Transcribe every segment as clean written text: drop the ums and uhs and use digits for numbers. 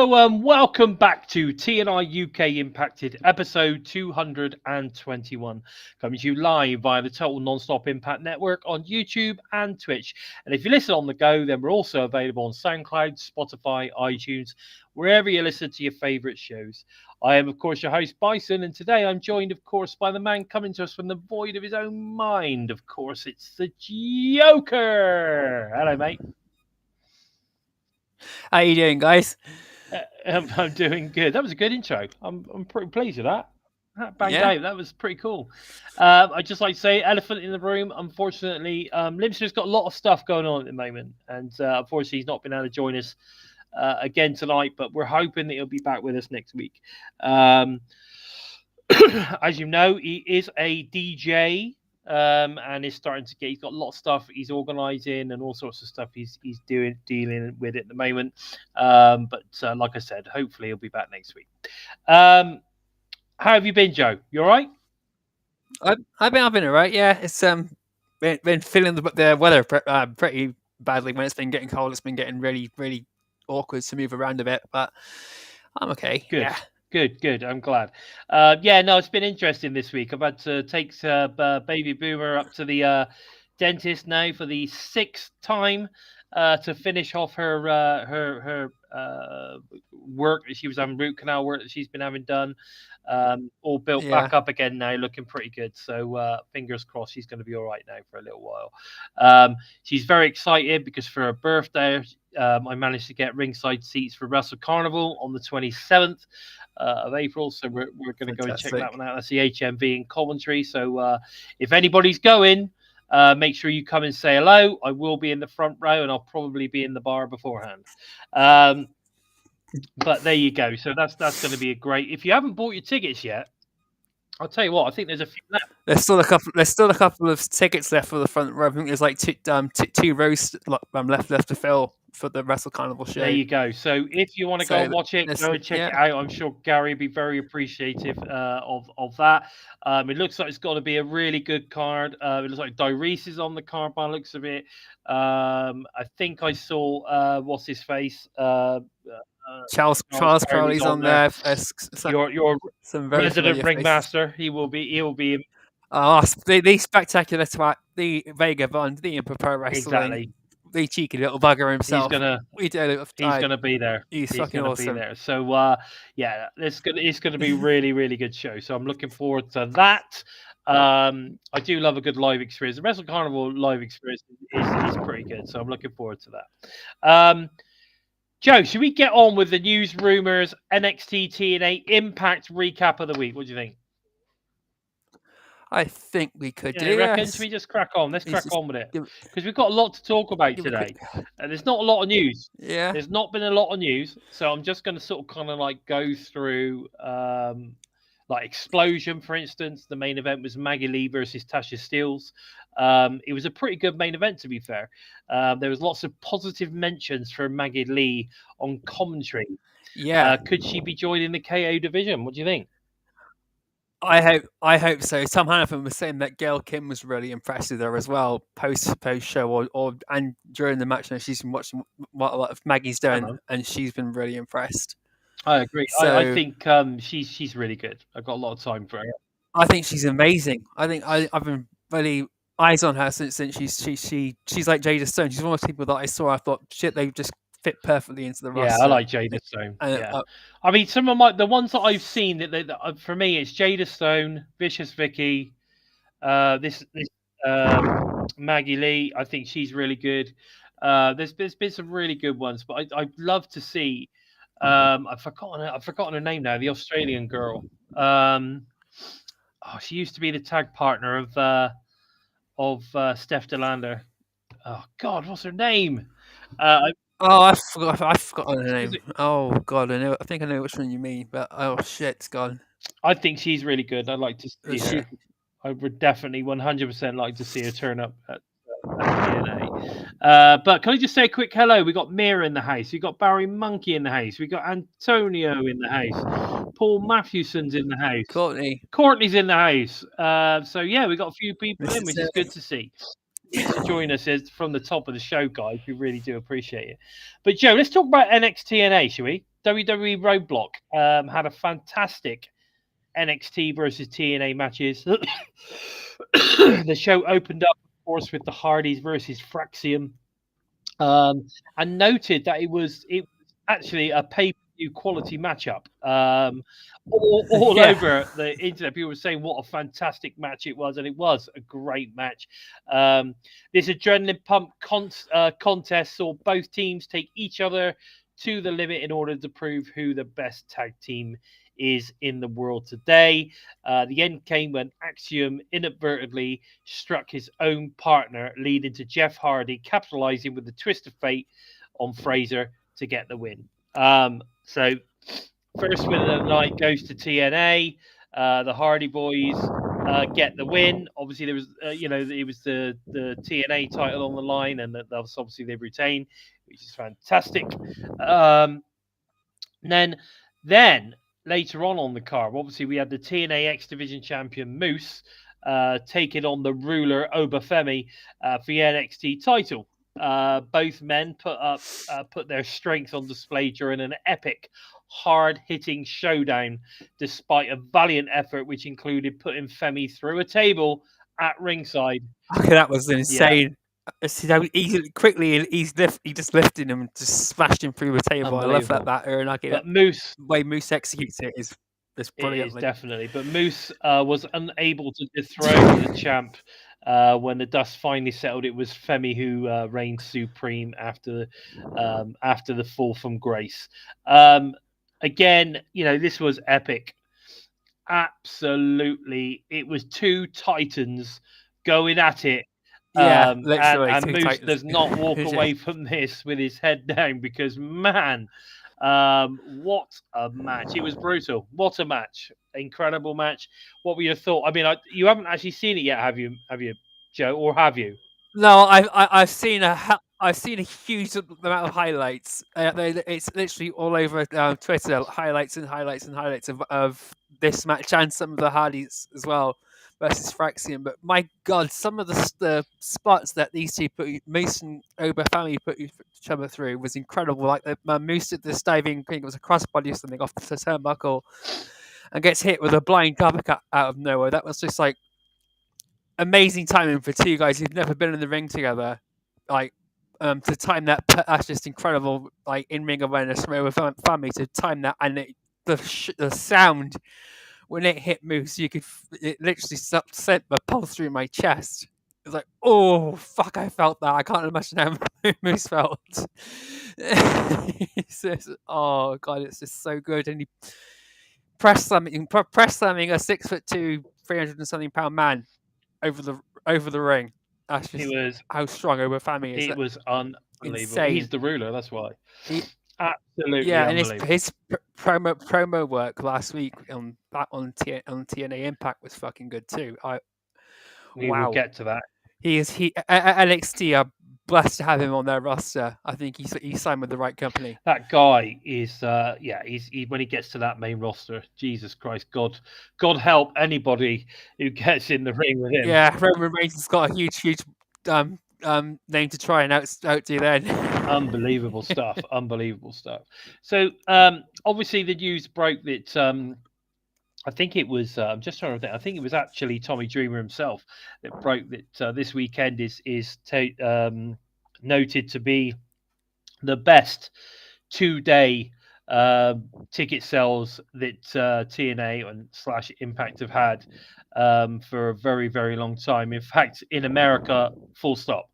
Hello, welcome back to TNI-UK Impacted, episode 221, coming to you live via the Total Non-Stop Impact Network on YouTube and Twitch. And if you listen on the go, then we're also available on SoundCloud, Spotify, iTunes, wherever you listen to your favourite shows. I am, of course, your host, Bison, and today I'm joined, of course, by the man coming to us from the void of his own mind. Of course, it's the Joker. Hello, mate. How you doing, guys? I'm doing good. That was a good intro. I'm pretty pleased with that. That banged out. That was pretty cool. I'd just like to say, elephant in the room. Unfortunately, Limpster's got a lot of stuff going on at the moment, and unfortunately, he's not been able to join us again tonight. But we're hoping that he'll be back with us next week. As you know, he is a DJ. And he's he's got a lot of stuff he's organizing and all sorts of stuff he's dealing with at the moment. But like I said, hopefully he'll be back next week. How have you been, Joe? You all right? I've been all right. Yeah, it's been feeling the weather pretty badly when it's been getting cold. It's been getting really awkward to move around a bit, but I'm okay. Good. Yeah. Good. I'm glad. It's been interesting this week. I've had to take baby Boomer up to the dentist now for the 6th time to finish off her work that she was having, root canal work that she's been having done. All built back up again now, looking pretty good. So fingers crossed she's going to be all right now for a little while. She's very excited because for her birthday, I managed to get ringside seats for Rascalz Carnival on the 27th. Of April, so we're going to go and check that one out. That's the HMV in Coventry. So if anybody's going, make sure you come and say hello. I will be in the front row, and I'll probably be in the bar beforehand. But there you go. So that's going to be a great. If you haven't bought your tickets yet, I'll tell you what. I think there's a few left. There's still a couple of tickets left for the front row. I think there's like two rows left to fill for the Rascalz Carnival show. There you go. So if you want to go and watch it, go and check it out. I'm sure Gary would be very appreciative of that. It looks like it's got to be a really good card. It looks like Dyrese is on the card by the looks of it. I think I saw what's his face. Charles Crowley's on there. Your resident ringmaster. He will be. The spectacular twat, the Vega Bond, the Emperor Pro Wrestling. Exactly. The cheeky little bugger himself. He's gonna be there. He's fucking awesome. Be there. So it's gonna be really good show. So I'm looking forward to that. I do love a good live experience. The Rascalz Carnival live experience is pretty good. So I'm looking forward to that. Joe, should we get on with the news, rumors, NXT, TNA, Impact recap of the week? What do you think? I think we could do. Should we just crack on? Let's crack on with it because we've got a lot to talk about today, and there's not a lot of news. Yeah, there's not been a lot of news, so I'm just going to sort of kind of like go through, like Explosion, for instance. The main event was Maggie Lee versus Tasha Steelz. It was a pretty good main event, to be fair. There was lots of positive mentions for Maggie Lee on commentary. Yeah, could she be joining the KO division? What do you think? I hope so. Tom Hannafin was saying that Gail Kim was really impressed with her as well, post show and during the match. Now she's been watching what a lot of Maggie's done, and she's been really impressed. I agree. So, I think she's really good. I've got a lot of time for her. I think she's amazing. I think I've been really eyes on her since she's like Jade Stone. She's one of those people that I saw. I thought, shit, they just fit perfectly into the roster. Yeah, I like Jade Stone. I mean, some of the ones that I've seen that for me, it's Jade Stone, Vicious Vicky, this Maggie Lee. I think she's really good. There's been some really good ones, but I'd love to see. I've forgotten her name now. The Australian girl. She used to be the tag partner of Steph DeLander. Oh God, what's her name? I forgot her name. Oh God, I think I know which one you mean, but oh shit, it's gone. I think she's really good. I'd like to see her. I would definitely 100% like to see her turn up at TNA. But can I just say a quick hello? We got Mira in the house. We got Barry Monkey in the house. We got Antonio in the house. Paul Matthewson's in the house. Courtney's in the house. So yeah, we got a few people in, which is good to see. To join us from the top of the show, guys. We really do appreciate it. But Joe, let's talk about NXT TNA, shall we? WWE Roadblock had a fantastic NXT versus TNA matches. The show opened up, of course, with the Hardys versus Fraxium, and noted that it was actually a pay-per-view quality matchup. All Yeah. over the internet, people were saying what a fantastic match it was, and it was a great match. This adrenaline pump contest saw both teams take each other to the limit in order to prove who the best tag team is in the world today. The end came when Axiom inadvertently struck his own partner, leading to Jeff Hardy capitalizing with the twist of fate on Fraser to get the win. So first win of the night goes to TNA. The Hardy Boys get the win. Obviously, there was, it was the TNA title on the line, and that was obviously they've retained, which is fantastic. Then later on the card, obviously we had the TNA X Division champion Moose taking on the ruler Obafemi for the NXT title. Both men put their strength on display during an epic, hard-hitting showdown, despite a valiant effort which included putting Femi through a table at ringside. Okay, that was insane. See how he just lifted him and just smashed him through the table. I love that batter, and but Moose, the way Moose executes it is brilliantly. It is definitely. But Moose was unable to dethrone the champ when the dust finally settled. It was Femi who reigned supreme after the fall from grace. Again, this was epic. Absolutely, it was two titans going at it. Literally. And Moose titans. Does not walk away from this with his head down, because man, what a match! It was brutal. What a match! Incredible match. What were your thoughts? I mean, you haven't actually seen it yet, have you, Joe, or have you? No, I've seen a huge amount of highlights. It's literally all over Twitter. Highlights of this match and some of the Hardys as well versus Fraxium. But my God, some of the spots that these two Moose and Obafemi put each other through was incredible. Like Moose did this diving, I think it was a crossbody or something off the turnbuckle, and gets hit with a blind uppercut out of nowhere. That was just like amazing timing for two guys who've never been in the ring together. Like to time that's just incredible. Like in ring awareness from Obafemi to time that, and the sound when it hit Moose, it literally sent the pulse through my chest. It was like, oh fuck, I felt that. I can't imagine how Moose felt. Oh god, it's just so good. And he press slamming a 6'2", 300 and something pound man over the ring. That's just how strong Obafemi is. It was unbelievable. Insane. He's the ruler, that's why. Absolutely, yeah, and his promo work last week on TNA Impact was fucking good too. We will get to that. NXT are blessed to have him on their roster. I think he's signed with the right company. That guy is, he's when he gets to that main roster, Jesus Christ, God help anybody who gets in the ring with him. Yeah, Roman Reigns has got a huge name to try and outdo then. Unbelievable stuff. So obviously the news broke that I think it was I'm just trying to think. I think it was actually Tommy Dreamer himself that broke that this weekend is noted to be the best 2-day ticket sales that TNA and / Impact have had for a very, very long time. In fact, in America, full stop.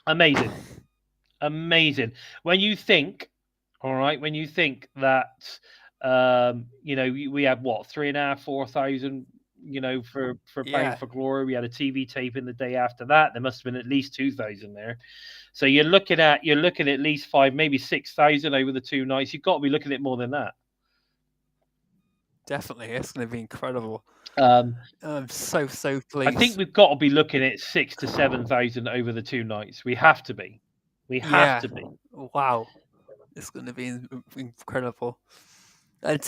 Amazing. When you think that we had what 3,500, 4,000, for Bound for Glory. We had a TV tape in the day after that. There must have been at least 2,000 there. So you're looking at least 5,000, maybe 6,000 over the 2 nights. You've got to be looking at more than that. Definitely, it's going to be incredible. I'm so pleased. I think we've got to be looking at 6,000 to 7,000 over the 2 nights. We have to be. To be. Wow, it's going to be incredible. And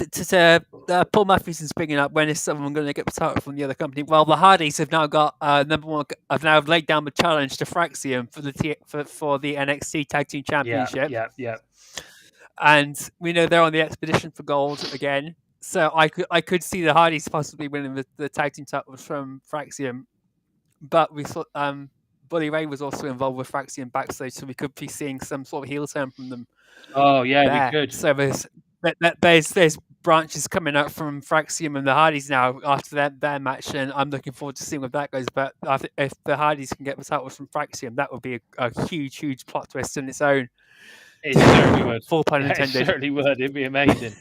Paul Matthewson's bringing up, when is someone going to get the title from the other company? Well, the Hardys have now got number one. Have now laid down the challenge to Fraxium for the NXT Tag Team Championship. Yeah. and we know they're on the expedition for gold again. So I could see the Hardys possibly winning the tag team titles from Fraxium, but we saw Bully Ray was also involved with Fraxium backstage, so we could be seeing some sort of heel turn from them. Oh yeah, we there. could. So there's branches coming up from Fraxium and the Hardys now after their match, and I'm looking forward to seeing where that goes. But if the Hardys can get the titles from Fraxium, that would be a huge plot twist in its own. It certainly would. Full pun Yeah, intended. it certainly would. It'd be amazing.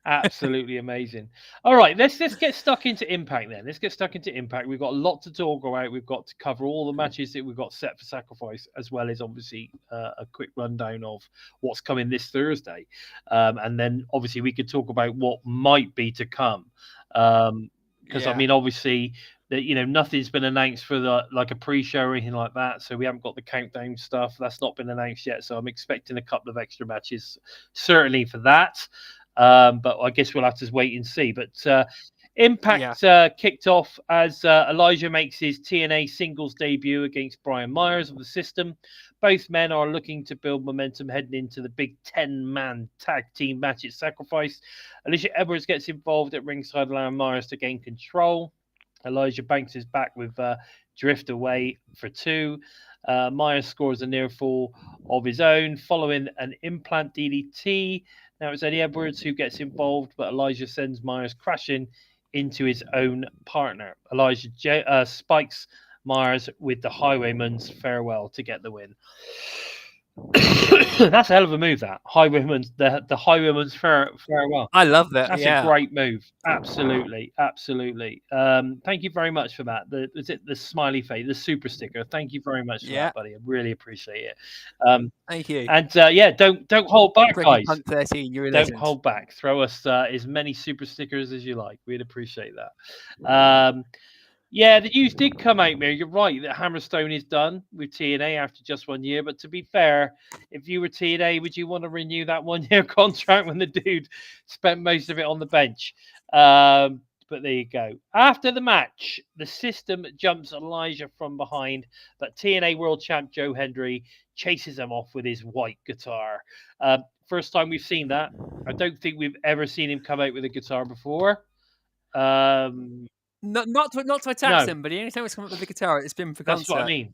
Absolutely amazing. All right, let's get stuck into Impact then. Let's get stuck into Impact. We've got a lot to talk about. We've got to cover all the matches that we've got set for Sacrifice, as well as obviously a quick rundown of what's coming this Thursday. And then obviously we could talk about what might be to come. Because I mean, obviously, that nothing's been announced for a pre-show or anything like that, so we haven't got the countdown stuff. That's not been announced yet, so I'm expecting a couple of extra matches certainly for that. But I guess we'll have to wait and see. But Impact kicked off as Elijah makes his TNA singles debut against Brian Myers of the System. Both men are looking to build momentum heading into the big 10-man tag team match at Sacrifice. Alicia Edwards gets involved at ringside, allowing Myers to gain control. Elijah banks his back with Drift Away for 2. Myers scores a near fall of his own following an implant DDT. Now it's Eddie Edwards who gets involved, but Elijah sends Myers crashing into his own partner. Elijah spikes Myers with the Highwayman's Farewell to get the win. That's a hell of a move, that the Highwayman's Farewell. I love that. That's a great move. Absolutely. Thank you very much for that. Is it the smiley face, the super sticker? Thank you very much for that, buddy. I really appreciate it. Thank you. And don't hold back, guys. Punk 13, you're a don't legend. hold back. Throw us as many super stickers as you like. We'd appreciate that. Yeah, the news did come out, Mary. You're right that Hammerstone is done with TNA after just 1 year. But to be fair, if you were TNA, would you want to renew that 1 year contract when the dude spent most of it on the bench? But there you go. After the match, the System jumps Elijah from behind, but TNA World Champ Joe Hendry chases him off with his white guitar. First time we've seen that. I don't think we've ever seen him come out with a guitar before. Not to attack somebody. Anytime he's come up with a guitar, it's been for concert. That's what I mean.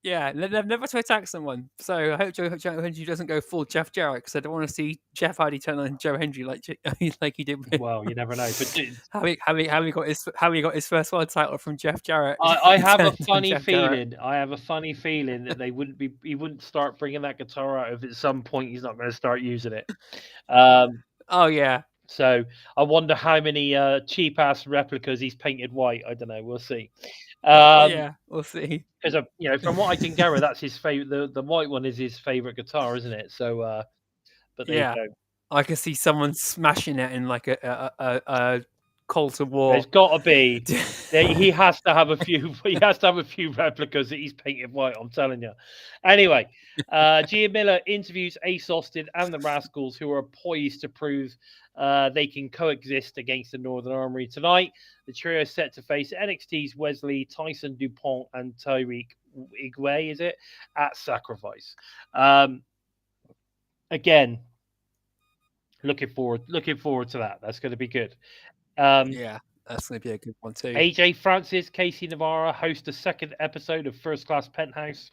Never to attack someone. So I hope Joe Hendry doesn't go full Jeff Jarrett, because I don't want to see Jeff Hardy turn on Joe Hendry like he did. Well, you never know. But how he got his first world title from Jeff Jarrett. I have a funny feeling. I have a funny feeling that he wouldn't start bringing that guitar out if at some point he's not going to start using it. Oh yeah. So I wonder how many cheap ass replicas he's painted white. I don't know. We'll see. We'll see. Because from what I can gather, that's his favorite. The white one is his favorite guitar, isn't it? So, but there you go. I can see someone smashing it in like a Call to War. There's got to be. He has to have a few. He has to have a few replicas that he's painted white. I'm telling you. Anyway, Gia Miller interviews Ace Austin and the Rascalz, who are poised to prove they can coexist against the Northern Armory tonight. The trio is set to face NXT's Wesley, Tyson, Dupont, and Tyriek Igwe, is it, at Sacrifice. Again, looking forward to that. That's going to be good. That's going to be a good one too. AJ Francis, Casey Navarro host a second episode of First Class Penthouse,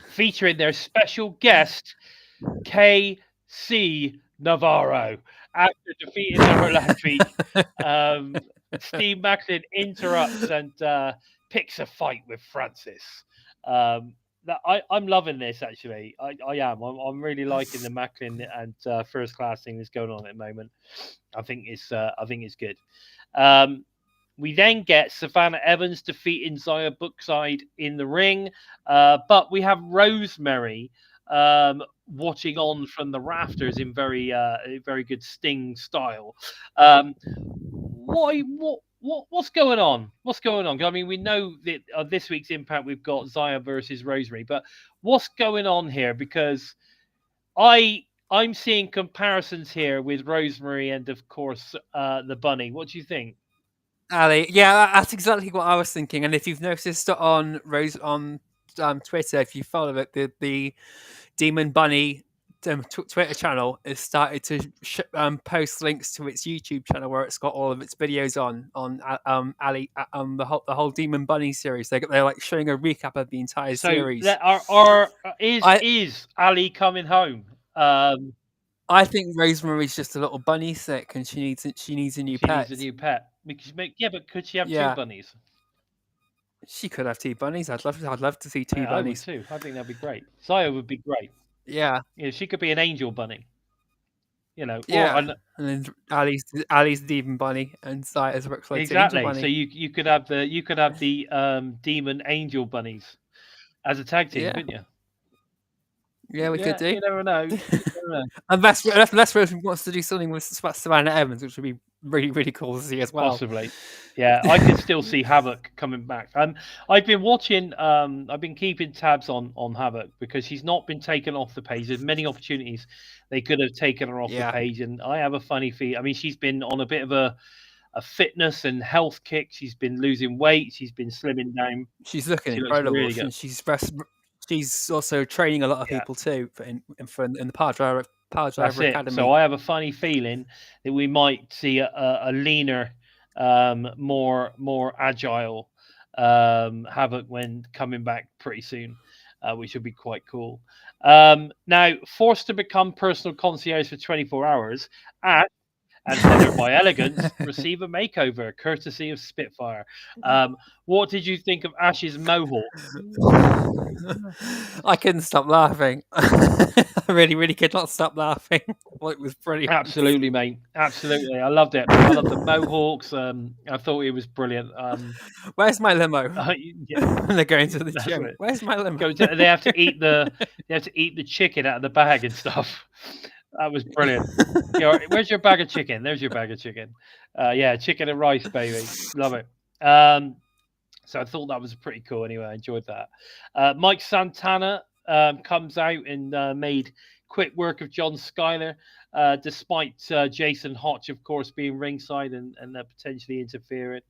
featuring their special guest, KC Navarro. After defeating Emerald last week, Steve Macklin interrupts and picks a fight with Francis. I'm loving this, actually. I am. I'm really liking the Macklin and First Class thing that's going on at the moment. I think it's good. We then get Savannah Evans defeating Zaya Brookside in the ring, but we have Rosemary watching on from the rafters in very good Sting style. What's going on? What's going on? I mean, we know that this week's Impact we've got Zaya versus Rosemary, but what's going on here? Because I'm seeing comparisons here with Rosemary and, of course, the Bunny. What do you think? Ali, yeah, that's exactly what I was thinking. And if you've noticed on Twitter, if you follow it, the Demon Bunny Twitter channel has started to post links to its YouTube channel where it's got all of its videos on Ali the whole Demon Bunny series. They're like showing a recap of the entire series. So is Ali coming home? I think Rosemary's just a little bunny sick, and she needs a new pet. Needs a new pet. But could she have Yeah. 2 bunnies? She could have 2 bunnies. I'd love to see 2 bunnies. I would too. I think that'd be great. Zaya would be great. Yeah. She could be an angel bunny. Yeah. And then Ali's Demon Bunny, and Zaya's looks like exactly. Angel Bunny. So you could have the Demon Angel bunnies as a tag team, couldn't you? Yeah, we could do. You never know. Unless Rosen wants to do something with Savannah Evans, which would be really, really cool to see as well. Possibly. Yeah, I could still see Havoc coming back. I've been watching. I've been keeping tabs on Havoc because she's not been taken off the page. There's many opportunities they could have taken her off the page, and I have a funny feeling. I mean, she's been on a bit of a fitness and health kick. She's been losing weight. She's been slimming down. She's looking incredible. Really good. She's also training a lot of people too in the Power Driver Academy. So I have a funny feeling that we might see a leaner, more agile Havoc when coming back pretty soon, which would be quite cool. Now, forced to become personal concierge for 24 hours, Ash and Heather by Elegance receive a makeover courtesy of Spitfire. What did you think of Ash's mohawk? I couldn't stop laughing. I really could not stop laughing. It was brilliant. Absolutely, mate. Absolutely. I loved it. I loved the mohawks. I thought it was brilliant. Where's my limo? They're going to the gym. Where's my limo? They have to eat the chicken out of the bag and stuff. That was brilliant. Where's your bag of chicken? There's your bag of chicken. Chicken and rice, baby. Love it. So I thought that was pretty cool. Anyway, I enjoyed that. Mike Santana comes out and made quick work of John Schuyler, despite Jason Hotch, of course, being ringside and potentially interfering.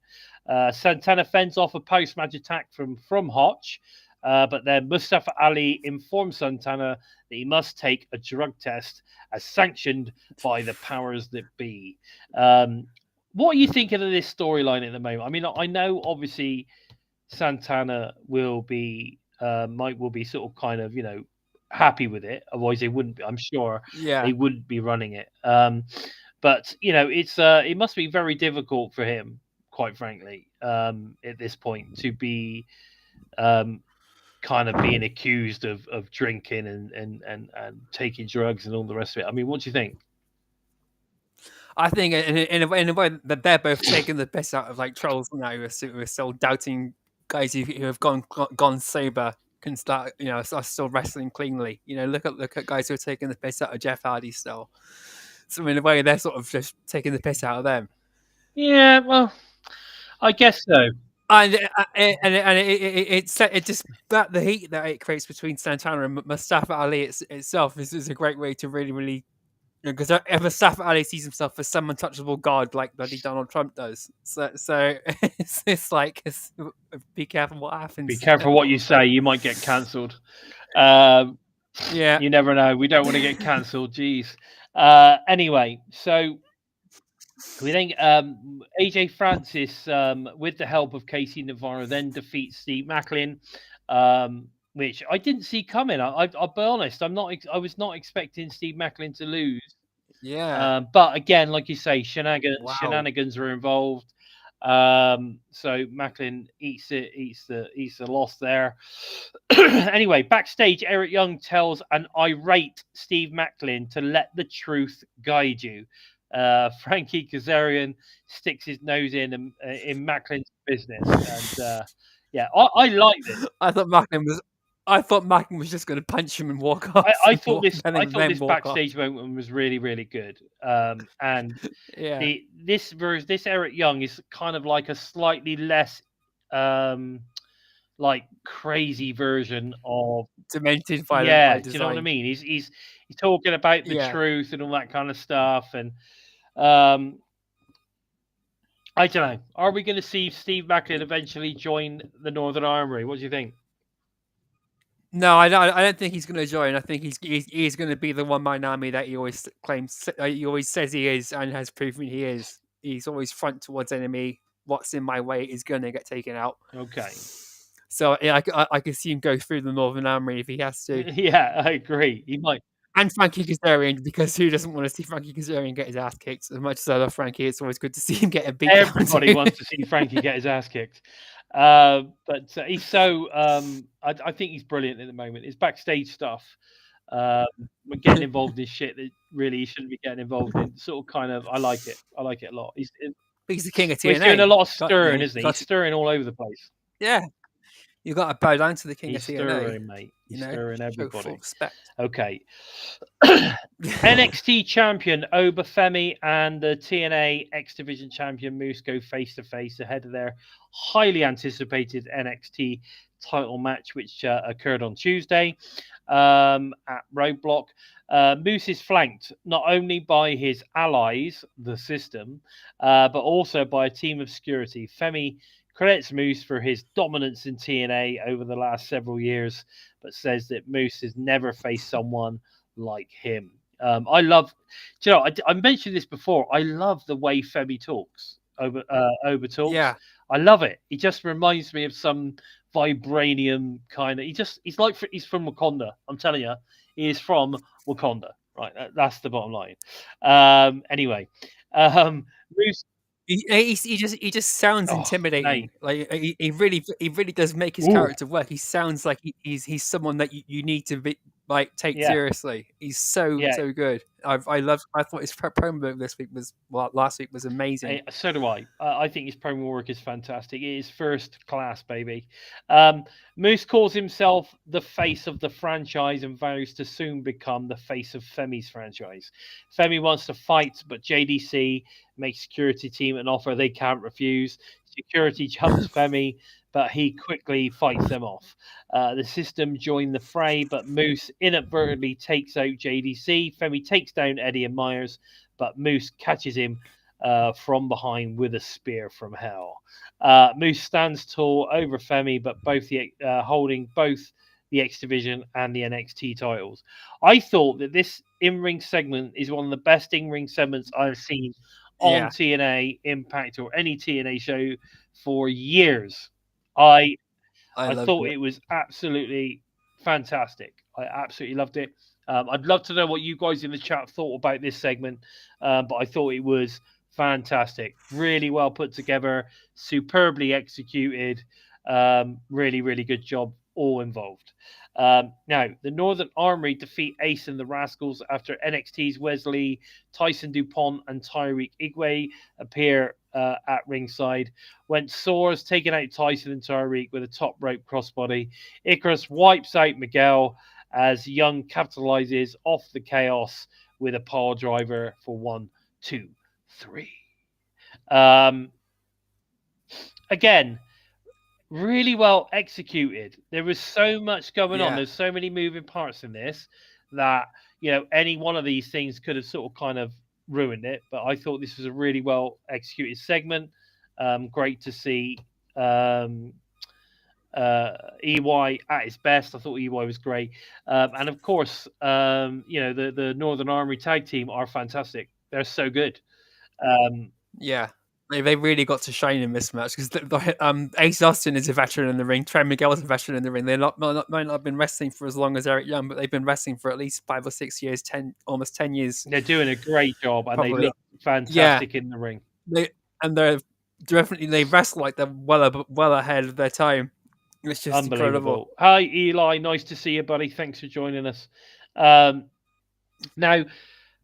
Santana fends off a post-match attack from Hotch. But then Mustafa Ali informs Santana that he must take a drug test as sanctioned by the powers that be. What are you thinking of this storyline at the moment? I mean, I know obviously Santana will be sort of kind of, happy with it. Otherwise they wouldn't be, I'm sure they wouldn't be running it. But it must be very difficult for him, quite frankly, at this point to be kind of being accused of drinking and taking drugs and all the rest of it. I mean, what do you think? I think in a way that they're both taking the piss out of like trolls now who are still doubting guys who have gone sober can start, are still wrestling cleanly. Look at guys who are taking the piss out of Jeff Hardy still. So in a way, they're sort of just taking the piss out of them. Yeah, well, I guess so. And it just that the heat that it creates between Santana and Mustafa Ali itself is a great way to really because if Mustafa Ali sees himself as some untouchable god like bloody Donald Trump does, so it's like be careful what happens. Be careful what you say. You might get cancelled. You never know. We don't want to get cancelled. Jeez. Anyway, so. We think AJ Francis, with the help of Casey Navarro, then defeats Steve Macklin, which I didn't see coming. I'll be honest, I was not expecting Steve Macklin to lose. Yeah. But again, like you say, shenanigans were involved. So Macklin eats the loss there. Anyway, backstage, Eric Young tells an irate Steve Macklin to let the truth guide you. Frankie Kazarian sticks his nose in Macklin's business, and I liked it. I thought Macklin was just going to punch him and walk off. I thought this backstage moment was really, really good. And this Eric Young is kind of like a slightly less like crazy version of demented violent. Do you know what I mean? He's talking about the truth and all that kind of stuff, and I don't know. Are we going to see Steve Macklin eventually join the Northern Armory? What do you think? No, I don't think he's going to join. I think he's going to be the one-man army that he always claims. He always says he is, and has proven he is. He's always front towards enemy. What's in my way is going to get taken out. Okay. So yeah, I can see him go through the Northern Army if he has to. Yeah, I agree. He might. And Frankie Kazarian, because who doesn't want to see Frankie Kazarian get his ass kicked? As much as I love Frankie, it's always good to see him get a beat. Everybody wants to see Frankie get his ass kicked. But he's so. I think he's brilliant at the moment. His backstage stuff, getting involved in shit that really he shouldn't be getting involved in. Sort of, kind of. I like it. I like it a lot. He's the king of TNA. He's doing a lot of stirring, isn't he? He's stirring all over the place. Yeah. You've got to bow down to the king He's of TNA. Stirring, mate. He's stirring everybody. Respect. Okay. NXT champion Obafemi and the TNA X Division champion Moose go face to face ahead of their highly anticipated NXT title match, which occurred on Tuesday at Roadblock. Moose is flanked not only by his allies, the system, but also by a team of security. Femi credits Moose for his dominance in TNA over the last several years, but says that Moose has never faced someone like him. I love, I mentioned this before. I love the way Femi talks. Over talks. Yeah, I love it. He just reminds me of some vibranium kind of. He's from Wakanda. I'm telling you, he is from Wakanda. Right, that's the bottom line. Anyway, Moose. He just sounds intimidating. Like he really does make his character work. He sounds like he's someone that you need to be take seriously. He's so good. I thought his promo last week was amazing. So do I. I think his promo work is fantastic. It is first class, baby. Moose calls himself the face of the franchise and vows to soon become the face of Femi's franchise. Femi wants to fight, but JDC makes security team an offer they can't refuse. Security jumps Femi, but he quickly fights them off. The system join the fray, but Moose inadvertently takes out JDC. Femi takes down Eddie and Myers, but Moose catches him from behind with a spear from hell. Moose stands tall over Femi, but holding both the X Division and the NXT titles. I thought that this in-ring segment is one of the best in-ring segments I've seen on TNA, Impact, or any TNA show for years. I thought it was absolutely fantastic. I absolutely loved it. I'd love to know what you guys in the chat thought about this segment, but I thought it was fantastic. Really well put together, superbly executed. Really, really good job, all involved. Now, the Northern Army defeat Ace and the Rascalz after NXT's Wesley, Tyson, Dupont, and Tyriek Igwe appear at ringside. When Soares taking out Tyson and Tyriek with a top rope crossbody, Icarus wipes out Miguel as Young capitalizes off the chaos with a power driver for 1, 2, 3. Again, really well executed. There was so much going on. There's so many moving parts in this that, any one of these things could have sort of kind of ruined it. But I thought this was a really well executed segment. Great to see EY at its best. I thought EY was great. And of course, the Northern Army tag team are fantastic. They're so good. They really got to shine in this match because Ace Austin is a veteran in the ring. Trey Miguel is a veteran in the ring. They might not have been wrestling for as long as Eric Young, but they've been wrestling for at least 5 or 6 years, almost 10 years. They're doing a great job, and they look fantastic in the ring. They wrestle like they're well ahead of their time. It's just incredible. Hi, Eli. Nice to see you, buddy. Thanks for joining us. Now,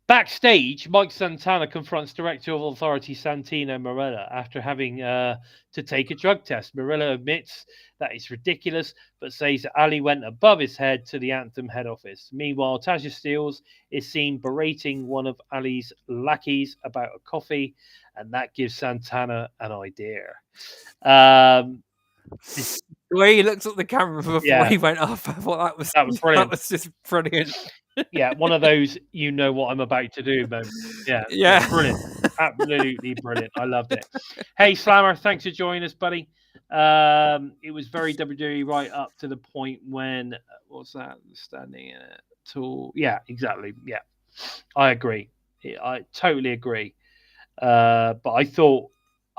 backstage, Mike Santana confronts Director of Authority Santino Marella after having to take a drug test. Marella admits that it's ridiculous, but says that Ali went above his head to the Anthem head office. Meanwhile, Tasha Steelz is seen berating one of Ali's lackeys about a coffee, and that gives Santana an idea. The way he looked at the camera before he went off, I thought that was brilliant. That was just brilliant. Yeah, one of those you know what I'm about to do moments. Yeah, brilliant. Absolutely brilliant. I loved it. Hey, Slammer, thanks for joining us, buddy. It was very WWE right up to the point when what's that standing in it? Tool. Yeah, exactly. Yeah, I agree. I totally agree. But I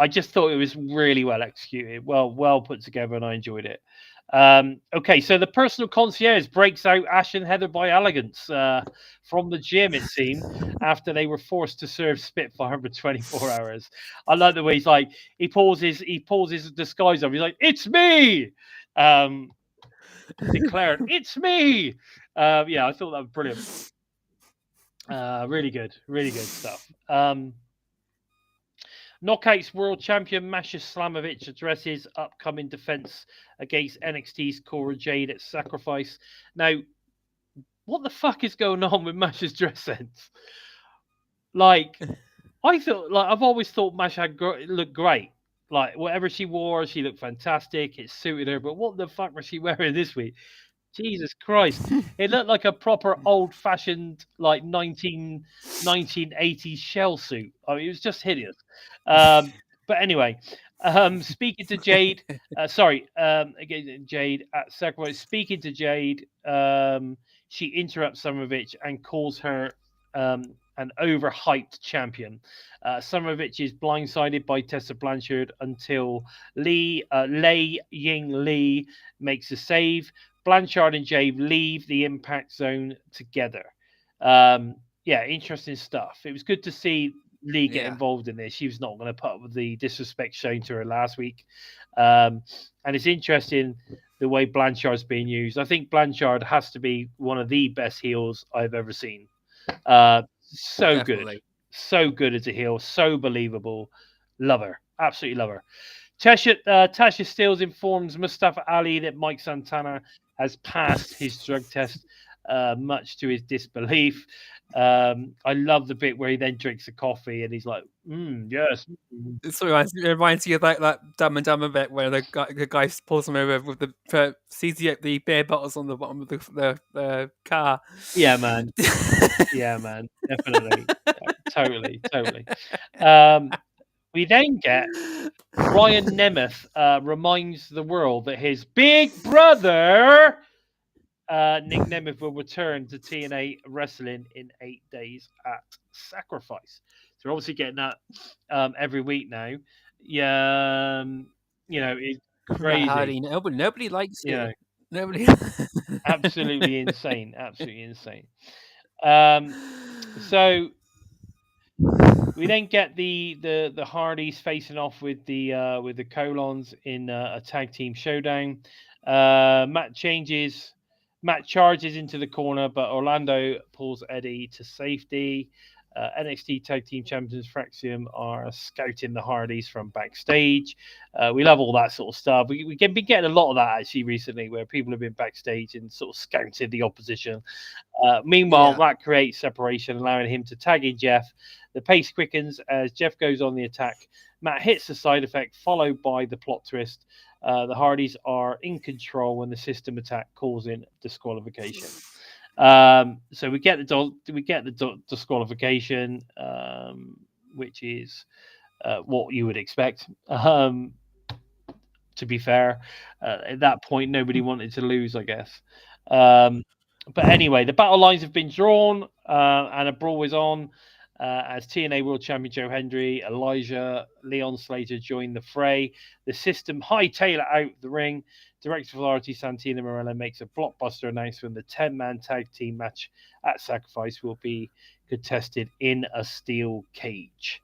just thought it was really well executed, well put together, and I enjoyed it. Okay, so the personal concierge breaks out Ash and Heather by elegance from the gym, it seemed, after they were forced to serve Spitfire for 24 hours. I like the way he's like, he pulls his disguise off. He's like, "It's me!" Declared, "It's me!" Yeah, I thought that was brilliant. Really good stuff. Knockouts World Champion Masha Slamovich addresses upcoming defense against NXT's Cora Jade at Sacrifice. Now, what the fuck is going on with Masha's dress sense? Like, I've always thought Masha looked great. Like, whatever she wore, she looked fantastic. It suited her. But what the fuck was she wearing this week? Jesus Christ. It looked like a proper old-fashioned, like, 1980s shell suit. I mean, it was just hideous. But anyway, speaking to Jade, again, Jade at Sacrifice, speaking to Jade, she interrupts Slamovich and calls her an overhyped champion. Slamovich is blindsided by Tessa Blanchard until Lei-Ying Lee makes a save. Blanchard and Jade leave the impact zone together. Yeah, interesting stuff. It was good to see Lee get involved in this. She was not going to put up with the disrespect shown to her last week. And it's interesting the way Blanchard's being used. I think Blanchard has to be one of the best heels I've ever seen. So Definitely. Good. So good as a heel. So believable. Love her. Absolutely love her. Tasha Steele informs Mustafa Ali that Mike Santana has passed his drug test, much to his disbelief. I love the bit where he then drinks a coffee and he's like, yes. It reminds you of that Dumb and Dumber bit where the guy pulls him over with sees the beer bottles on the bottom of the car. Yeah, man. Yeah, man. Definitely. Totally. We then get Ryan Nemeth reminds the world that his big brother, Nic Nemeth, will return to TNA wrestling in 8 days at Sacrifice. So we're obviously getting that every week now. Yeah, it's crazy. Hardy, nobody likes it. Nobody. Absolutely insane. Absolutely insane. So we then get the Hardys facing off with the Colons in a tag team showdown. Matt charges into the corner, but Orlando pulls Eddie to safety. NXT Tag Team Champions Fraxium are scouting the Hardys from backstage. We love all that sort of stuff. We've been getting a lot of that actually recently, where people have been backstage and sort of scouted the opposition. Meanwhile, that creates separation, allowing him to tag in Jeff. The pace quickens as Jeff goes on the attack. Matt hits the side effect, followed by the plot twist. The Hardys are in control when the system attack causing disqualification. So we get the disqualification, which is what you would expect. To be fair, at that point, nobody wanted to lose, I guess. But anyway, the battle lines have been drawn, and a brawl is on. As TNA World Champion Joe Hendry, Elijah, Leon Slater join the fray. The system hightail it out the ring. Director of Authority Santino Marella makes a blockbuster announcement. The 10-man tag team match at Sacrifice will be contested in a steel cage.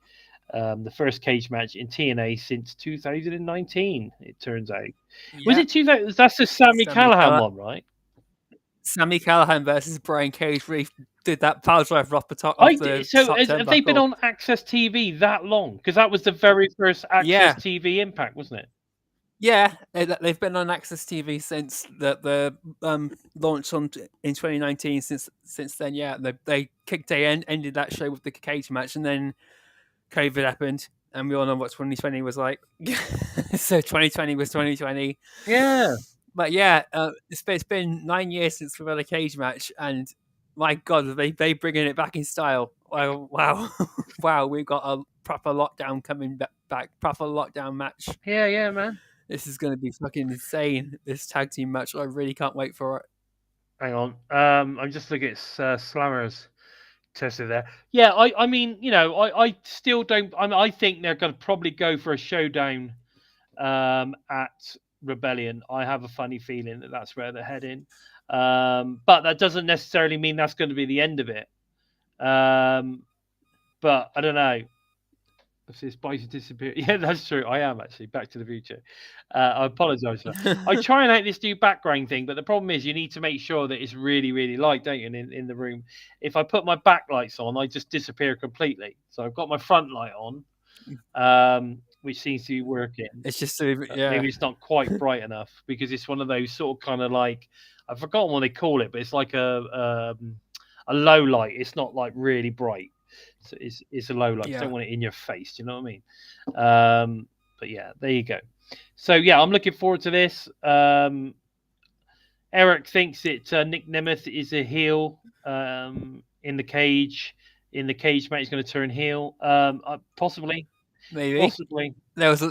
The first cage match in TNA since 2019, it turns out. Yeah. Was it 2000? That's the Sami Callihan one, right? Sami Callihan versus Brian Cage did that power drive off the top. Have they been on Access TV that long? Because that was the very first Access TV Impact, wasn't it? Yeah, they've been on Access TV since the launch in 2019. Since then, they kicked ended that show with the cage match, and then COVID happened, and we all know what 2020 was like. So 2020 was 2020. Yeah. But it's been 9 years since we've had a cage match, and my God, they bringing it back in style. Wow, wow, we've got a proper lockdown coming back, proper lockdown match. Yeah, man. This is going to be fucking insane. This tag team match, I really can't wait for it. Hang on, I'm just looking at Slammer's Tessa there. Yeah, I mean, I still don't. I think they're going to probably go for a showdown at Rebellion. I have a funny feeling that that's where they're heading, but that doesn't necessarily mean that's going to be the end of it. But I don't know. If this Bison disappeared, yeah, that's true. I am actually Back to the Future. I apologise for that. I try and out this new background thing, but the problem is you need to make sure that it's really, really light, don't you? In the room, if I put my backlights on, I just disappear completely. So I've got my front light on, which seems to be working. It's just maybe it's not quite bright enough because it's one of those sort of kind of like I've forgotten what they call it, but it's like a low light. It's not like really bright. So it's a low light. You don't want it in your face. Do you know what I mean? But yeah, there you go. So yeah, I'm looking forward to this. Eric thinks that Nic Nemeth is a heel in the cage. In the cage match, he's going to turn heel. Possibly. Maybe. Possibly. There was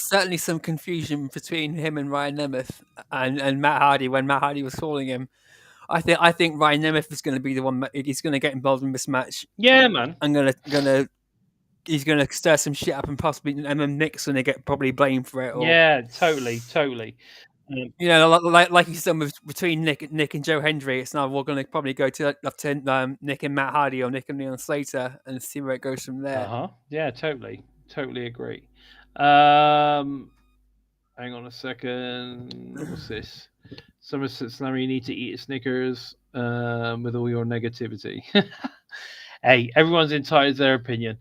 certainly some confusion between him and Ryan Nemeth and Matt Hardy when Matt Hardy was calling him. I think Ryan Nemeth is going to be the one. He's going to get involved in this match. Yeah, man. He's going to stir some shit up and possibly, and then Nick's going to get probably blamed for it. Yeah, totally. Like you said between Nick and Joe Hendry, it's now we're going to probably go to Nick and Matt Hardy or Nick and Leon Slater and see where it goes from there. Yeah, totally agree. Hang on a second. What's this? Somerset Slammer, you need to eat a Snickers with all your negativity. Hey, everyone's entitled to their opinion.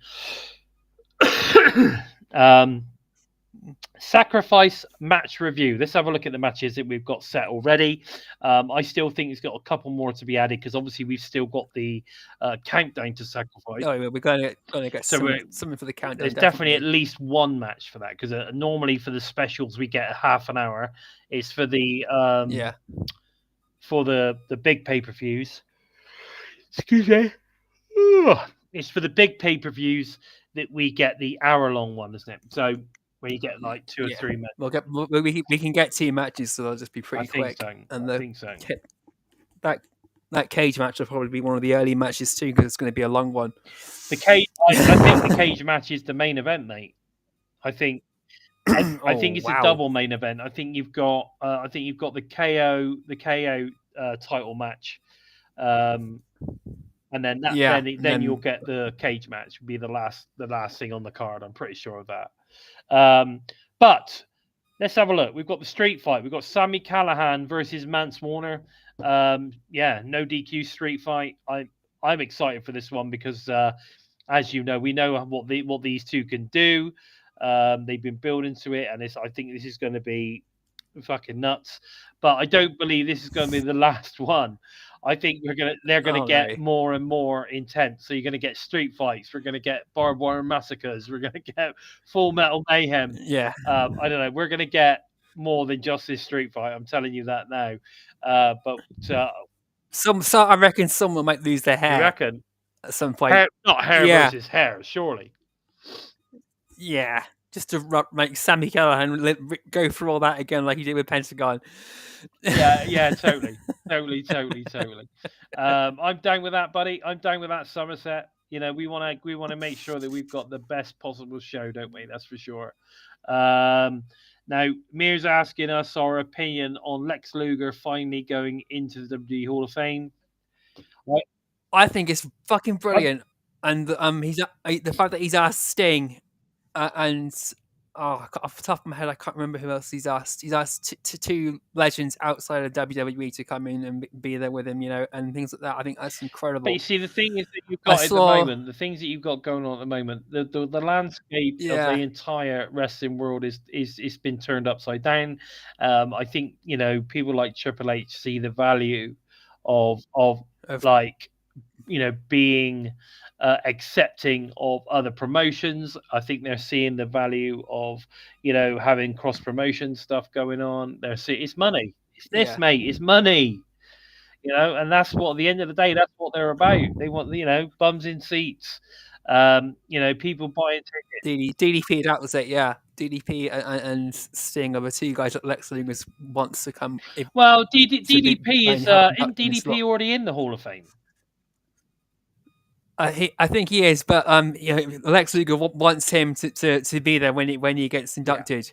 Sacrifice match review. Let's have a look at the matches that we've got set already. I still think it's got a couple more to be added because obviously we've still got the countdown to Sacrifice. Oh, we're going to get something for the countdown. There's definitely at least one match for that because normally for the specials we get half an hour. It's for the for the big pay-per-views. Excuse me. It's for the big pay-per-views that we get the hour-long one, isn't it? So where you get like 2 or 3 minutes. We can get 2 matches, so they'll just be pretty quick. I think so. That cage match will probably be one of the early matches too, because it's going to be a long one. The cage, I think the cage match is the main event, mate. I think it's a double main event. I think you've got the KO title match, and then then you'll get the cage match. Will be the last thing on the card. I'm pretty sure of that. But let's have a look. We've got the street fight. We've got Sami Callihan versus Mance Warner. No DQ street fight. I'm excited for this one because, as you know, we know what these two can do. They've been building to it, and I think this is going to be fucking nuts. But I don't believe this is going to be the last one. I think they're going to get more and more intense. So you're going to get street fights. We're going to get barbed wire massacres. We're going to get Full Metal Mayhem. Yeah. I don't know. We're going to get more than just this street fight. I'm telling you that now. I reckon someone might lose their hair. You reckon? At some point. Not hair versus hair, surely. Yeah. Just to make Sami Callihan go through all that again like he did with Pentagon. Yeah, totally. I'm down with that, buddy. I'm down with that, Somerset. You know, we want to make sure that we've got the best possible show, don't we? That's for sure. Now, Mir's asking us our opinion on Lex Luger finally going into the WWE Hall of Fame. What? I think it's fucking brilliant, and he's the fact that he's asked Sting. Off the top of my head, I can't remember who else he's asked. He's asked two legends outside of WWE to come in and be there with him, you know, and things like that. I think that's incredible. But you see, the thing is that you've got at the moment, the things that you've got going on at the moment, the landscape of the entire wrestling world is been turned upside down. I think, you know, people like Triple H see the value of like, you know, being accepting of other promotions. I think they're seeing the value of, you know, having cross promotion stuff going on. They're seeing it's money. It's this, mate. It's money. And that's what at the end of the day, that's what they're about. They want bums in seats, people buying tickets. DDP, that was it, yeah. DDP and Sting are the two guys that Lex Luger wants to come. Well, to DDP is help isn't DDP already in the Hall of Fame? I think he is, but Lex Luger wants him to be there when he gets inducted,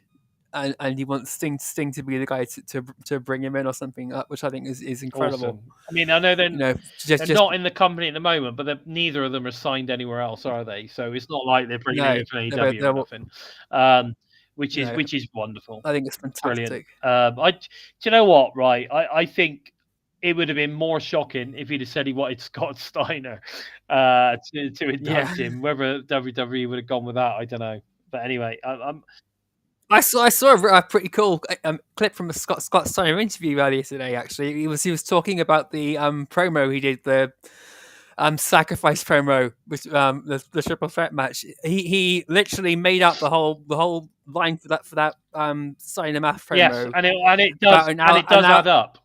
and he wants Sting to be the guy to bring him in or something, which I think is incredible. Awesome. I mean, I know they're not in the company at the moment, but neither of them are signed anywhere else, are they? So it's not like they're bringing in from AEW or nothing. Which is wonderful. I think it's fantastic. Brilliant. Do you know what? Right, I think it would have been more shocking if he'd have said he wanted Scott Steiner to induct him. Whether WWE would have gone with that, I don't know. But anyway, I saw a pretty cool clip from a Scott Steiner interview earlier today. Actually, he was talking about the promo he did, the sacrifice promo with the triple threat match. He literally made up the whole line for that Steiner math promo. Yes, and it does add up.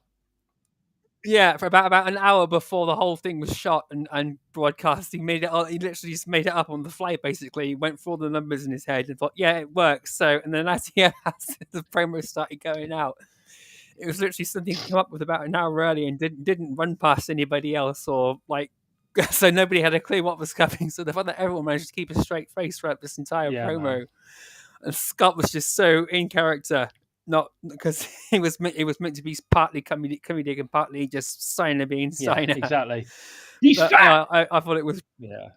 Yeah, for about an hour before the whole thing was shot and broadcast, he literally just made it up on the fly. Basically, he went through all the numbers in his head and thought, "Yeah, it works." So, and then as the promo started going out, it was literally something he came up with about an hour early and didn't run past anybody else, or so nobody had a clue what was coming. So the fact that everyone managed to keep a straight face throughout this entire promo, man. And Scott was just so in character. Not because it was meant to be partly comedic and partly just Steiner being Steiner. Yeah, exactly. He's fat. I thought it was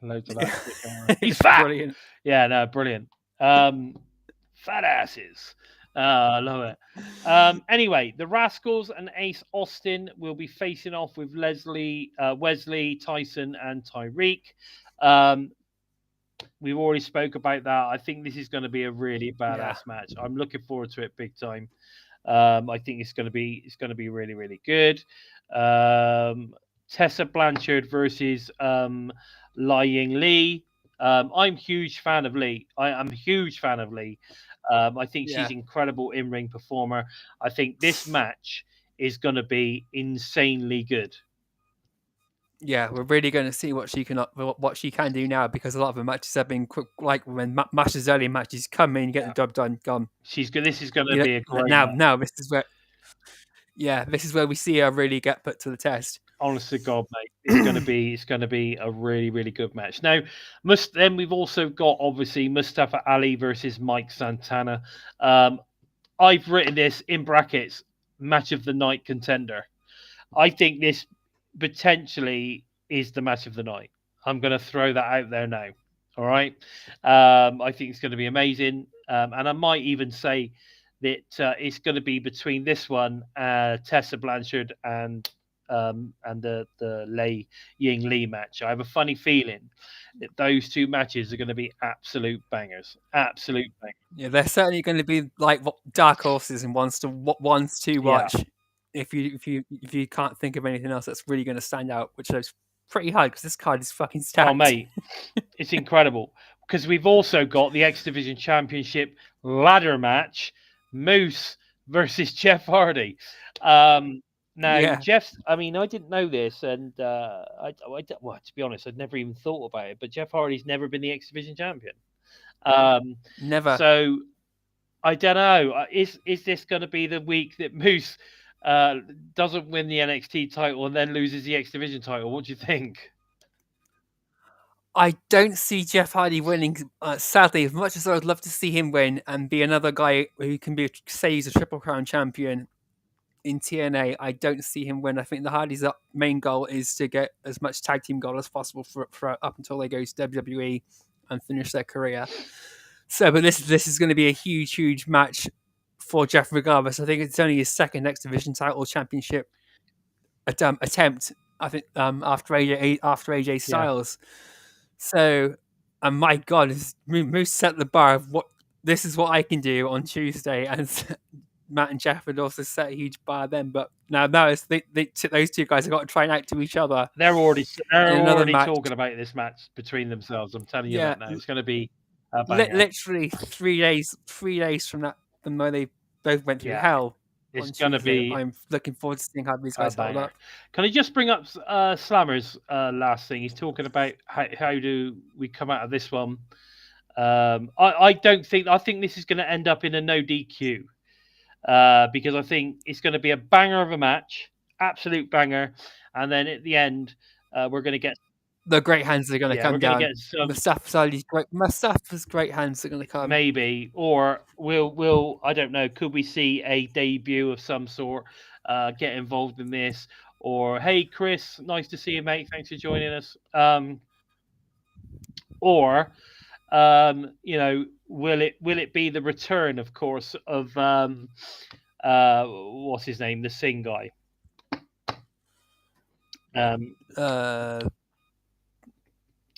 loads of that. He's fat. Brilliant. Yeah, no, brilliant. Fat asses. I love it. Anyway, the Rascalz and Ace Austin will be facing off with Wesley, Tyson, and Tyriek. We've already spoke about that. I think this is going to be a really badass match. I'm looking forward to it big time. I think it's going to be really, really good. Tessa Blanchard versus Lei-Ying Lee. I'm a huge fan of Lee. I'm a huge fan of Lee. I think she's an incredible in-ring performer. I think this match is going to be insanely good. Yeah, we're really going to see what she can do now, because a lot of her matches have been quick, like when Masha's early matches come in, get the job done, gone. This is going to be a great now this is where we see her really get put to the test. Honest to God, mate, it's going to be a really, really good match. Now, then we've also got obviously Mustafa Ali versus Mike Santana. I've written this in brackets, match of the night contender. I think this potentially is the match of the night. I'm going to throw that out there now. All right. I think it's going to be amazing. And I might even say that it's going to be between this one, Tessa Blanchard, and the Lei-Ying Lee match. I have a funny feeling that those two matches are going to be absolute bangers. Absolute bangers. Yeah, they're certainly going to be like dark horses and ones to watch. Yeah. If you can't think of anything else that's really going to stand out, which is pretty hard because this card is fucking stacked. Oh, mate, it's incredible. Because we've also got the X Division Championship ladder match, Moose versus Jeff Hardy. Jeff, I mean, I didn't know this, and to be honest, I'd never even thought about it, but Jeff Hardy's never been the X Division champion. Never. So, I don't know. Is this going to be the week that Moose doesn't win the NXT title and then loses the X Division title? What do you think? I don't see Jeff Hardy winning. Sadly, as much as I would love to see him win and be another guy who can say he's a Triple Crown champion in TNA, I don't see him win. I think the Hardys' main goal is to get as much tag team gold as possible for up until they go to WWE and finish their career. So, but this is going to be a huge match for Jeff regardless. I think it's only his second X Division title championship attempt, I think, after AJ Styles. Yeah. So, and my God, Moose set the bar of this is what I can do on Tuesday, and Matt and Jeff had also set a huge bar then. But now it's those two guys have got to try and act to each other. They're already talking about this match between themselves. I'm telling you that now. It's going to be literally 3 days from that, from where they both went through hell. It's on going to Tuesday. be I'm looking forward to seeing how these guys hold banger. up. Can I just bring up Slammer's last thing? He's talking about how do we come out of this one. I don't think. I think this is going to end up in a no DQ because I think it's going to be a banger of a match, absolute banger, and then at the end we're going to get the great hands are going to come down. Mustafa's great hands are going to come. Maybe, or we'll I don't know. Could we see a debut of some sort? Get involved in this, or hey, Chris, nice to see you, mate. Thanks for joining us. Or you know, will it be the return, of course, of what's his name, the Singh guy?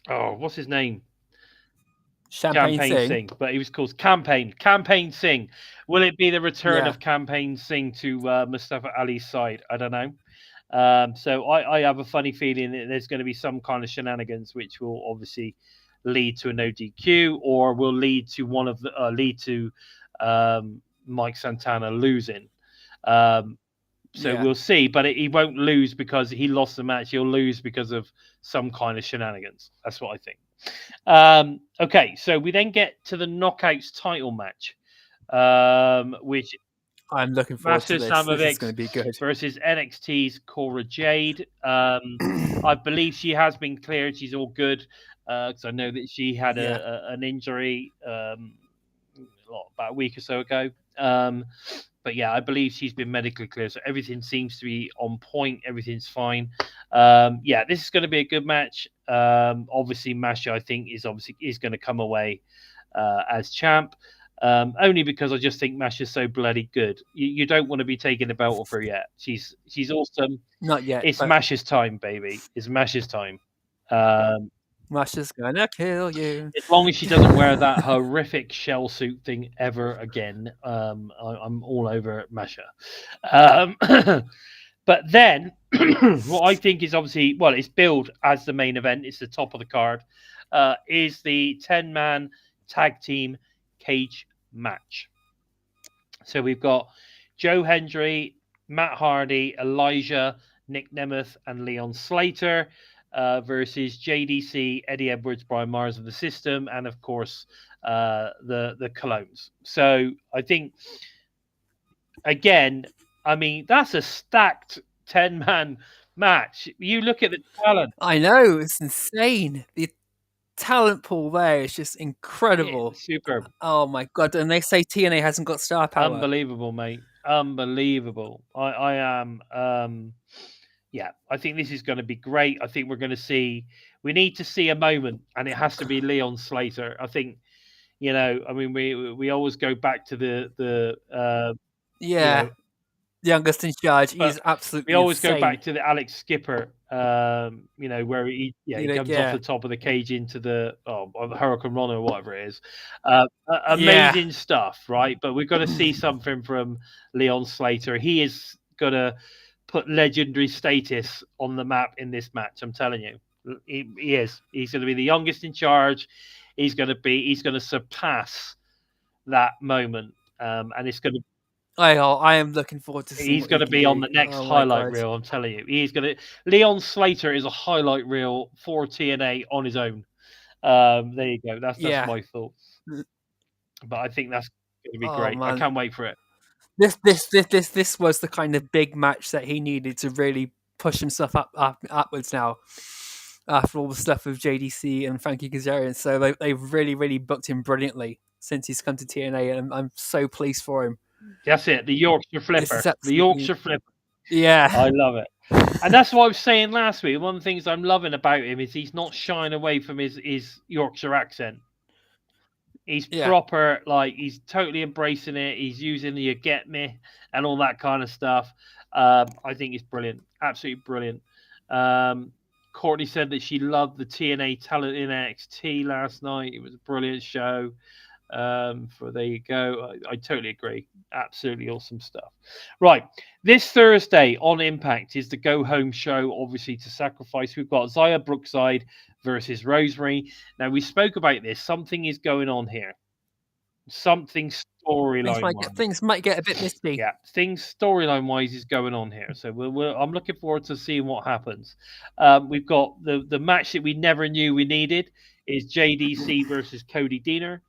What's his name? Champagne Singh, but he was called Campaign Singh. Will it be the return of Campaign Singh to Mustafa Ali's side? I don't know. So I have a funny feeling that there's going to be some kind of shenanigans, which will obviously lead to a no DQ, or will lead to Mike Santana losing. We'll see, but he won't lose because he lost the match. He'll lose because of some kind of shenanigans. That's what I think. Okay, so we then get to the Knockouts title match, which I'm looking forward to this. Slamovich this is going to be good versus NXT's Cora Jade. I believe she has been cleared. She's all good because I know that she had an injury about a week or so ago. But yeah, I believe she's been medically cleared, so everything seems to be on point. Everything's fine. Yeah, this is going to be a good match. Obviously, Masha, I think, is going to come away as champ. Only because I just think Masha's so bloody good. You don't want to be taking the belt off her yet. She's awesome. Not yet. It's Masha's time, baby. It's Masha's time. Masha's gonna kill you. As long as she doesn't wear that horrific shell suit thing ever again, I'm all over Masha. But then, what I think is obviously, well, it's billed as the main event. It's the top of the card. Is the 10-man tag team cage match. So we've got Joe Hendry, Matt Hardy, Elijah, Nic Nemeth, and Leon Slater versus JDC, Eddie Edwards, Brian Myers of the System, and of course the Colognes. So I think, again, I mean, that's a stacked 10-man match. You look at the talent. I know, it's insane. The talent pool there is just incredible. Yeah, superb. Oh my god! And they say TNA hasn't got star power. Unbelievable, mate. Unbelievable. I am. Yeah, I think this is going to be great. I think we're going to see. We need to see a moment, and it has to be Leon Slater. I think, you know. I mean, we always go back to the youngest in charge. He's absolutely. We always insane. go back to the Alex Skipper. You know, where he comes off the top of the cage into the Hurricane Run or whatever it is. Amazing stuff, right? But we've got to see something from Leon Slater. He is gonna put legendary status on the map in this match. I'm telling you, he is. He's going to be the youngest in charge. He's going to surpass that moment, and it's going to. I am looking forward to. He's going to be on the next highlight reel. I'm telling you, he's going to. Leon Slater is a highlight reel for TNA on his own. There you go. That's my thoughts. But I think that's going to be great. Man. I can't wait for it. This was the kind of big match that he needed to really push himself upwards now. After all the stuff with JDC and Frankie Kazarian, so they've really booked him brilliantly since he's come to TNA, and I'm so pleased for him. That's it, the Yorkshire Flipper. The Yorkshire Flipper. Yeah. I love it. And that's what I was saying last week. One of the things I'm loving about him is he's not shying away from his Yorkshire accent. He's proper, like, he's totally embracing it. He's using the "you get me" and all that kind of stuff. I think it's brilliant. Absolutely brilliant. Courtney said that she loved the TNA talent in NXT last night. It was a brilliant show. There you go. I totally agree. Absolutely awesome stuff. Right. This Thursday on Impact is the go home show, obviously, to Sacrifice. We've got Zaya Brookside versus Rosemary. Now, we spoke about this. Something is going on here. Something storyline things might get a bit misty. Yeah, things storyline wise is going on here. So I'm looking forward to seeing what happens. We've got the match that we never knew we needed is JDC versus Cody Deaner.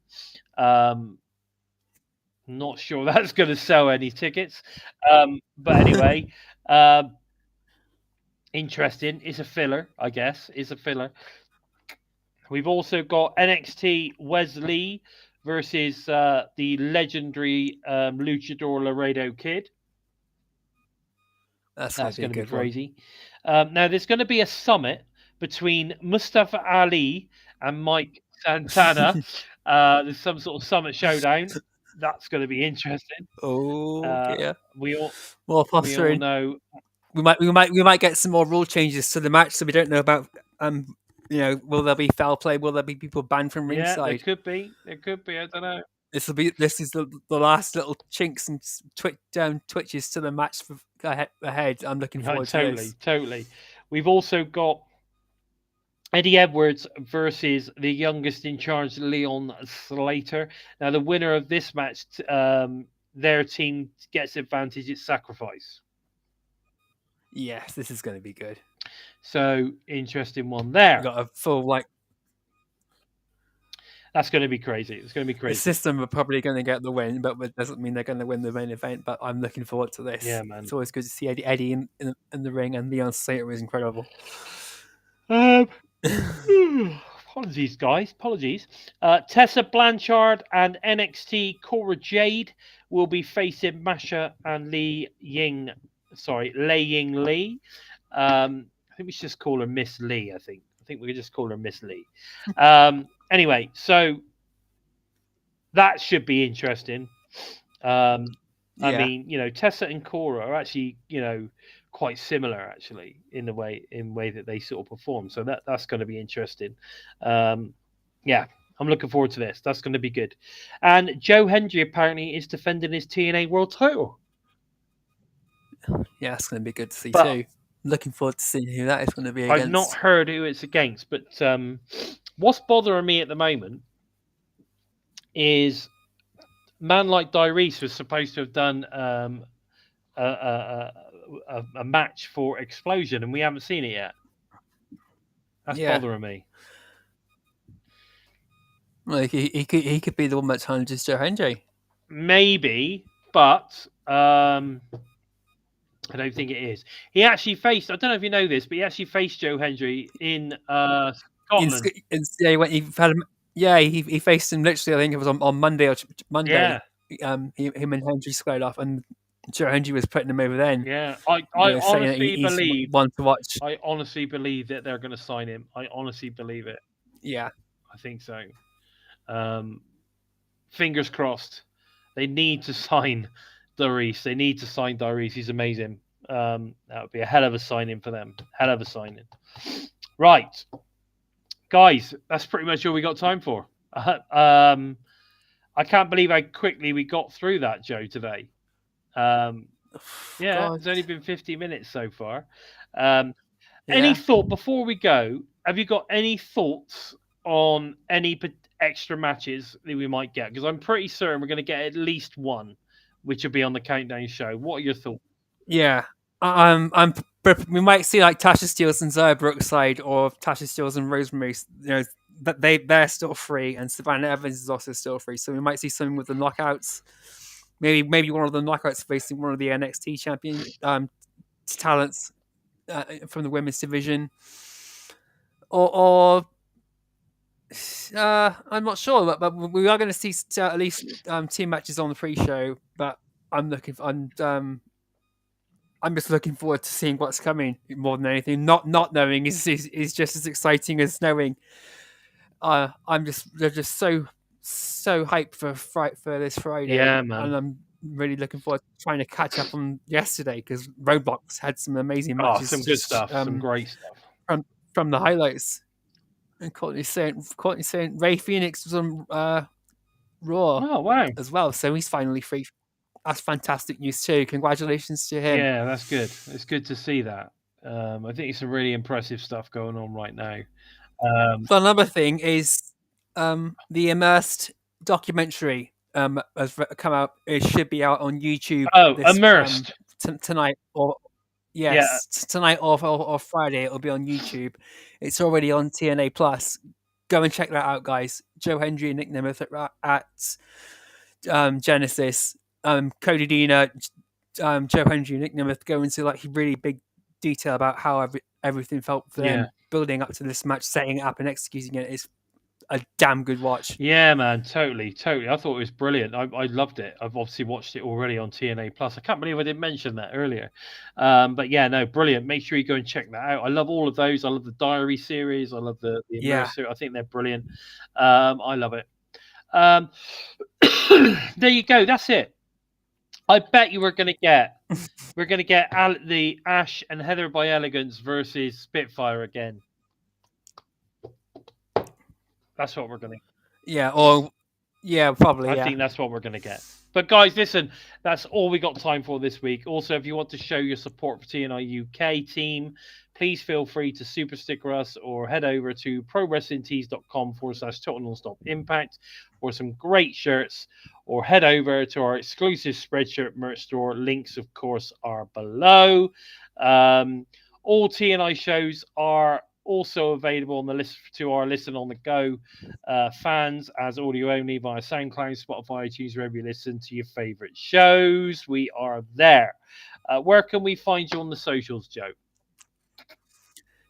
Not sure that's going to sell any tickets. But anyway, interesting. It's a filler, I guess. It's a filler. We've also got NXT Wesley versus the legendary Luchador Laredo Kid. That's going to be crazy. Now, there's going to be a summit between Mustafa Ali and Mike Santana. There's some sort of summit showdown. That's going to be interesting. Oh, yeah. We all know we might get some more rule changes to the match, so we don't know about will there be foul play? Will there be people banned from ringside? Yeah, there could be. I don't know. This is the last little chinks and twitches to the match ahead. I'm looking forward to this. Totally. We've also got Eddie Edwards versus the youngest in charge, Leon Slater. Now, the winner of this match, their team gets advantage at Sacrifice. Yes, this is going to be good. So, interesting one there. Got a full That's going to be crazy. It's going to be crazy. The system are probably going to get the win, but it doesn't mean they're going to win the main event. But I'm looking forward to this. Yeah, man. It's always good to see Eddie in the ring, and Leon Slater is incredible. Apologies, guys. Apologies. Tessa Blanchard and NXT Cora Jade will be facing Masha and Lei-Ying Lee. I think we should just call her Miss Lee. I think we could just call her Miss Lee. Anyway, so that should be interesting. I mean, Tessa and Cora are actually, quite similar actually in way that they sort of perform. So that's going to be interesting. Yeah, I'm looking forward to this. That's going to be good. And Joe Hendry apparently is defending his TNA world title. Yeah, it's going to be good to see too. Looking forward to seeing who that is going to be against. I've not heard who it's against, but what's bothering me at the moment is man like Dyrese was supposed to have done a match for Explosion, and we haven't seen it yet. That's bothering me. Like he could be the one that challenges Joe Hendry. Maybe, but I don't think it is. He actually faced, I don't know if you know this, but he actually faced Joe Hendry in Scotland. He faced him literally, I think it was on Monday or Monday. Yeah. Him and Hendry squared off, and Joe Hendry was putting him over then. Yeah, I honestly believe one to watch. I honestly believe that they're going to sign him. I honestly believe it. Yeah. I think so. Fingers crossed. They need to sign Dyrese. They need to sign Dyrese. He's amazing. That would be a hell of a signing for them. Hell of a signing. Right. Guys, that's pretty much all we got time for. I can't believe how quickly we got through that, Joe, today. It's only been 50 minutes so far. Any thought, before we go, have you got any thoughts on any extra matches that we might get? Because I'm pretty certain we're going to get at least one, which will be on the Countdown show. What are your thoughts? Yeah, we might see like Tasha Steelz and Zaya Brookside, or Tasha Steelz and Rosemary. That they're still free, and Savannah Evans is also still free. So we might see something with the knockouts. Maybe one of the knockouts facing one of the NXT champion talents from the women's division, or I'm not sure, but we are going to see at least team matches on the pre-show. But I'm just looking forward to seeing what's coming more than anything. Not knowing is just as exciting as knowing. They're just so hyped for this Friday. Yeah, man. And I'm really looking forward to trying to catch up on yesterday, because Roadblock's had some amazing matches. Some good stuff, some great stuff from the highlights. And Courtney saying Ray Phoenix was on Raw. Oh wow! As well, so he's finally free. That's fantastic news too. Congratulations to him. Yeah, that's good. It's good to see that. I think it's some really impressive stuff going on right now. So another thing is the Immersed documentary. has come out. It should be out on YouTube. Oh, Immersed. Tonight, or yes, tonight or Friday. It'll be on YouTube. It's already on TNA Plus. Go and check that out, guys. Joe Hendry and Nic Nemeth at Genesis. Cody Deaner, Joe Hendry, Nic Nemeth go into like really big detail about how everything felt for them building up to this match, setting it up and executing it. It's a damn good watch. Yeah, man, totally. I thought it was brilliant. I loved it. I've obviously watched it already on TNA Plus. I can't believe I didn't mention that earlier. But yeah, no, brilliant. Make sure you go and check that out. I love all of those. I love the Diary series. I love the Immersive. I think they're brilliant. I love it. There you go. That's it. I bet you we're going to get the Ash and Heather by Elegance versus Spitfire again. That's what we're going to. Yeah, probably. I think that's what we're going to get. But guys, listen, that's all we got time for this week. Also, if you want to show your support for TNI-UK team, please feel free to super sticker us or head over to prowrestlingtees.com/Total Nonstop Impact for some great shirts, or head over to our exclusive Spreadshirt merch store. Links, of course, are below. All TNI shows are also available on the list to our Listen on the Go fans as audio only via SoundCloud, Spotify, iTunes, wherever you listen to your favorite shows. We are there. Where can we find you on the socials, Joe?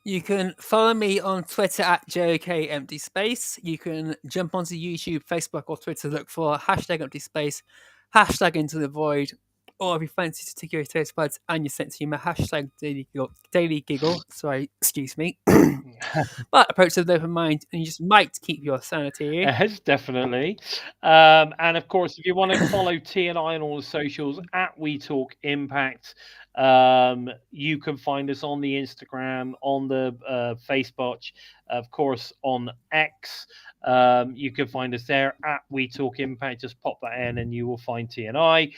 You can follow me on Twitter at JOK Empty Space. You can jump onto YouTube, Facebook, or Twitter, look for #Empty Space, #Into the Void, or if you fancy to take your taste buds and your sense of humor, Daily Giggle. Sorry, excuse me. But approach with an open mind, and you just might keep your sanity. Yes, definitely. And of course, if you want to follow TNI on all the socials at We Talk Impact, you can find us on the Instagram, on the Facebook, of course, on X. You can find us there at We Talk Impact. Just pop that in and you will find TNI.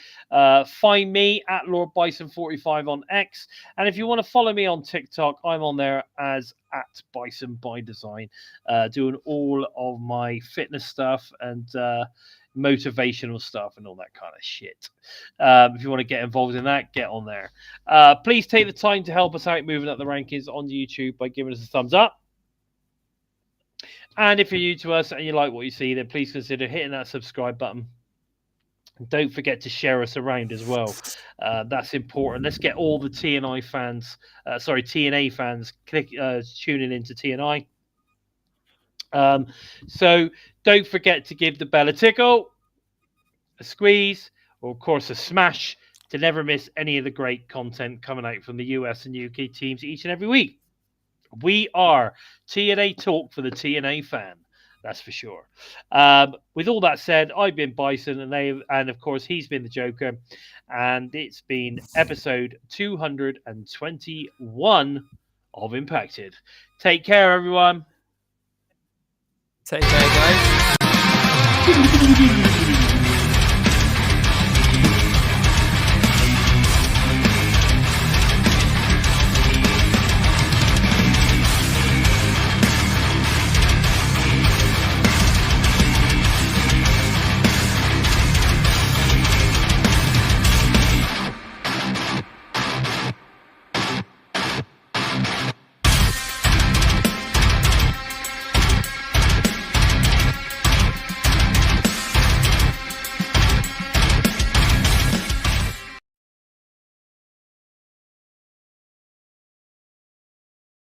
Find me at Lord Bison 45 on X. And if you want to follow me on TikTok, I'm on there as at Bison by Design, doing all of my fitness stuff and motivational stuff and all that kind of shit. If you want to get involved in that, get on there. Please take the time to help us out moving up the rankings on YouTube by giving us a thumbs up. And if you're new to us and you like what you see, then please consider hitting that subscribe button. And don't forget to share us around as well. That's important. Let's get all the TNA fans tuning into TNI. So don't forget to give the bell a tickle, a squeeze, or of course a smash to never miss any of the great content coming out from the US and UK teams each and every week. We are TNA Talk for the TNA fan. That's for sure. With all that said, I've been Bison, and of course he's been the Joker, and it's been episode 221 of Impacted. Take care, everyone. Take care, guys.